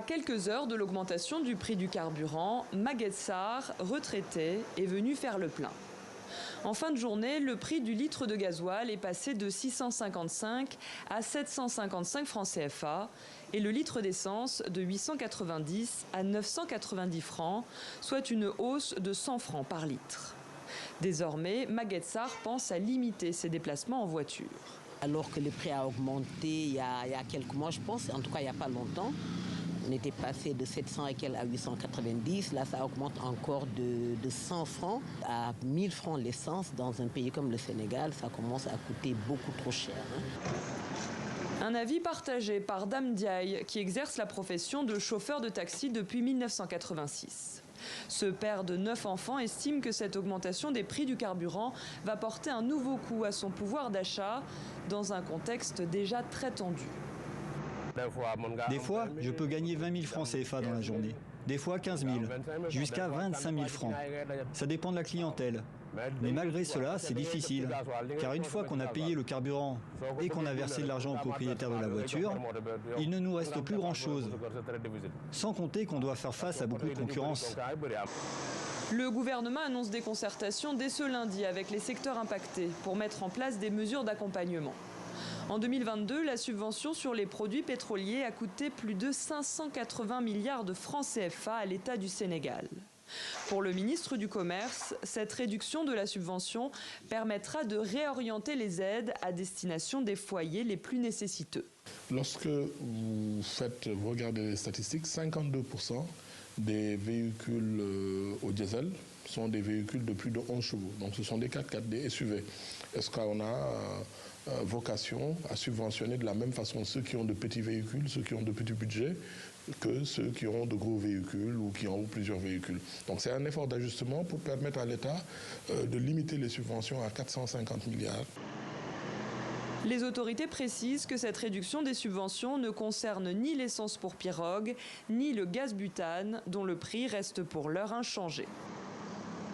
À quelques heures de l'augmentation du prix du carburant, Maguette Sarr, retraité, est venu faire le plein. En fin de journée, le prix du litre de gasoil est passé de 655 à 755 francs CFA et le litre d'essence de 890 à 990 francs, soit une hausse de 100 francs par litre. Désormais, Maguette Sarr pense à limiter ses déplacements en voiture. Alors que le prix a augmenté il y a quelques mois, je pense, en tout cas il n'y a pas longtemps, on était passé de 700 et quelques à 890. Là, ça augmente encore de 100 francs à 1000 francs l'essence. Dans un pays comme le Sénégal, ça commence à coûter beaucoup trop cher. Un avis partagé par Dame Diaye, qui exerce la profession de chauffeur de taxi depuis 1986. Ce père de 9 enfants estime que cette augmentation des prix du carburant va porter un nouveau coup à son pouvoir d'achat dans un contexte déjà très tendu. Des fois, je peux gagner 20 000 francs CFA dans la journée. Des fois 15 000, jusqu'à 25 000 francs. Ça dépend de la clientèle. Mais malgré cela, c'est difficile. Car une fois qu'on a payé le carburant et qu'on a versé de l'argent au propriétaire de la voiture, il ne nous reste plus grand-chose. Sans compter qu'on doit faire face à beaucoup de concurrence. Le gouvernement annonce des concertations dès ce lundi avec les secteurs impactés pour mettre en place des mesures d'accompagnement. En 2022, la subvention sur les produits pétroliers a coûté plus de 580 milliards de francs CFA à l'État du Sénégal. Pour le ministre du Commerce, cette réduction de la subvention permettra de réorienter les aides à destination des foyers les plus nécessiteux. Lorsque vous regardez les statistiques, 52% des véhicules au diesel sont des véhicules de plus de 11 chevaux. Donc ce sont des 4x4, des SUV. Est-ce qu'on a vocation à subventionner de la même façon ceux qui ont de petits véhicules, ceux qui ont de petits budgets, que ceux qui ont de gros véhicules ou qui ont plusieurs véhicules? Donc c'est un effort d'ajustement pour permettre à l'État de limiter les subventions à 450 milliards. Les autorités précisent que cette réduction des subventions ne concerne ni l'essence pour pirogue, ni le gaz butane, dont le prix reste pour l'heure inchangé.